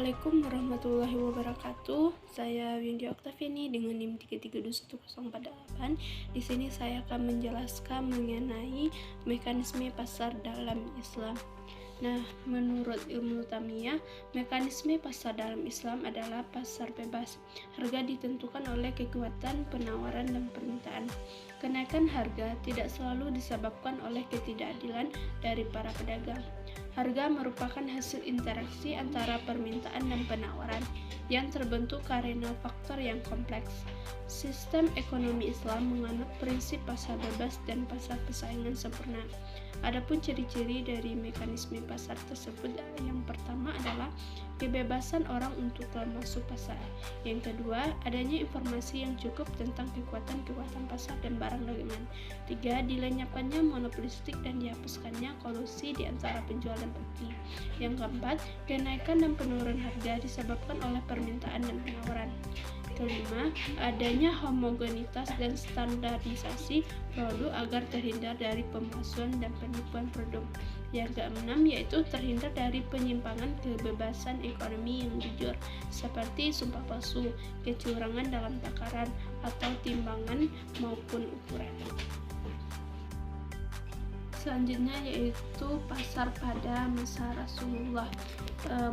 Assalamualaikum warahmatullahi wabarakatuh. Saya Windy Oktaviani dengan NIM 332108. Di sini saya akan menjelaskan mengenai mekanisme pasar dalam Islam. Nah, menurut ilmu Tamiyah, mekanisme pasar dalam Islam adalah pasar bebas. Harga ditentukan oleh kekuatan penawaran dan permintaan. Kenaikan harga tidak selalu disebabkan oleh ketidakadilan dari para pedagang. Harga merupakan hasil interaksi antara permintaan dan penawaran yang terbentuk karena faktor yang kompleks. Sistem ekonomi Islam menganut prinsip pasar bebas dan pasar persaingan sempurna. Adapun ciri-ciri dari mekanisme pasar tersebut, yang pertama adalah kebebasan orang untuk masuk pasar. Yang kedua, adanya informasi yang cukup tentang kekuatan pasar dan barang dagangan. Tiga, dilenyapkannya monopolistik dan dihapuskannya kolusi di antara penjual dan pembeli. Yang keempat, kenaikan dan penurunan harga disebabkan oleh permintaan dan penawaran. Kelima, adanya homogenitas dan standarisasi produk agar terhindar dari pemalsuan dan penipuan produk. Yang keenam, yaitu terhindar dari penyimpangan kebebasan ekonomi yang jujur, seperti sumpah palsu, kecurangan dalam takaran, atau timbangan maupun ukuran. Selanjutnya yaitu pasar pada masa Rasulullah.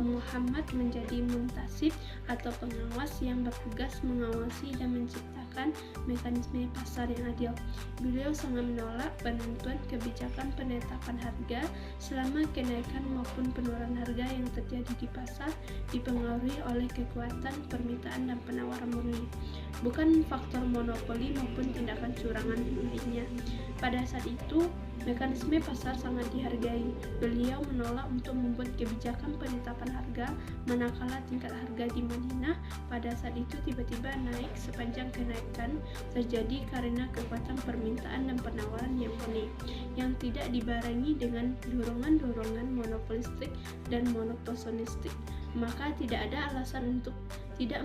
Muhammad menjadi muntasib atau pengawas yang bertugas mengawasi dan menciptakan mekanisme pasar yang adil. Beliau sangat menolak penentuan kebijakan penetapan harga selama kenaikan maupun penurunan harga yang terjadi di pasar dipengaruhi oleh kekuatan permintaan dan penawaran murni, bukan faktor monopoli maupun tindakan curangan lainnya. Pada saat itu, mekanisme pasar sangat dihargai. Beliau menolak untuk membuat kebijakan penetapan harga, manakala tingkat harga di Madinah pada saat itu tiba-tiba naik. Sepanjang kenaikan terjadi karena kekuatan permintaan dan penawaran yang murni, yang tidak dibarengi dengan dorongan-dorongan monopolistik dan monoposonistik. Maka tidak ada alasan untuk tidak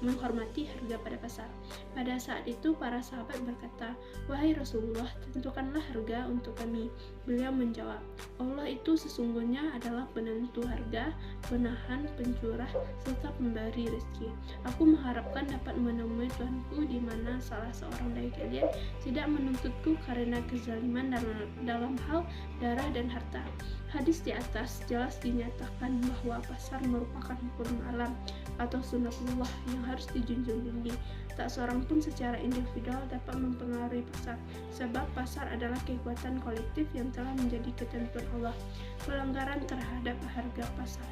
menghormati harga pada pasar. Pada saat itu para sahabat berkata, "Wahai Rasulullah, tentukanlah harga untuk kami." Beliau menjawab, "Allah itu sesungguhnya adalah penentu harga, penahan, pencurah, serta pemberi rezeki. Aku mengharapkan dapat menemui Tuhanku di mana salah seorang dari kalian tidak menuntutku karena kezaliman dalam hal darah dan harta." Hadis di atas jelas dinyatakan bahwa pasar merupakan hukum alam atau sunatullah yang harus dijunjung tinggi. Tak seorang pun secara individual dapat mempengaruhi pasar, sebab pasar adalah kekuatan kolektif yang telah menjadi ketentuan Allah. Pelanggaran terhadap harga pasar.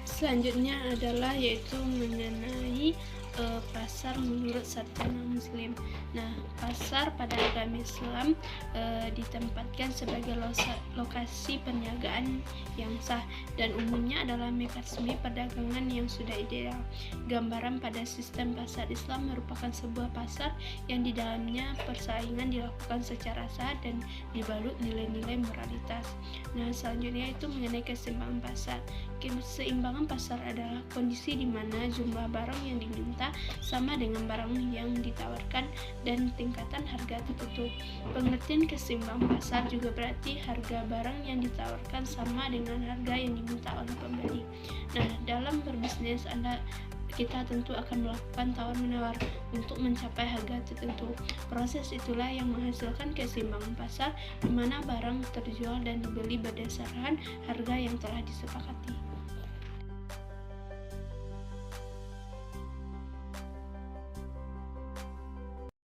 Selanjutnya adalah yaitu mengenai pasar menurut sarjana muslim. Nah, pasar pada agama Islam ditempatkan sebagai lokasi perniagaan yang sah dan umumnya adalah mekanisme perdagangan yang sudah ideal. Gambaran pada sistem pasar Islam merupakan sebuah pasar yang di dalamnya persaingan dilakukan secara sah dan dibalut nilai-nilai moralitas. Nah, selanjutnya itu mengenai keseimbangan pasar. Keseimbangan pasar adalah kondisi di mana jumlah barang yang diminta sama dengan barang yang ditawarkan dan tingkatan harga tertentu. Pengertian keseimbangan pasar juga berarti harga barang yang ditawarkan sama dengan harga yang diminta oleh pembeli. Nah, dalam berbisnis kita tentu akan melakukan tawar-menawar untuk mencapai harga tertentu. Proses itulah yang menghasilkan keseimbangan pasar, di mana barang terjual dan dibeli berdasarkan harga yang telah disepakati.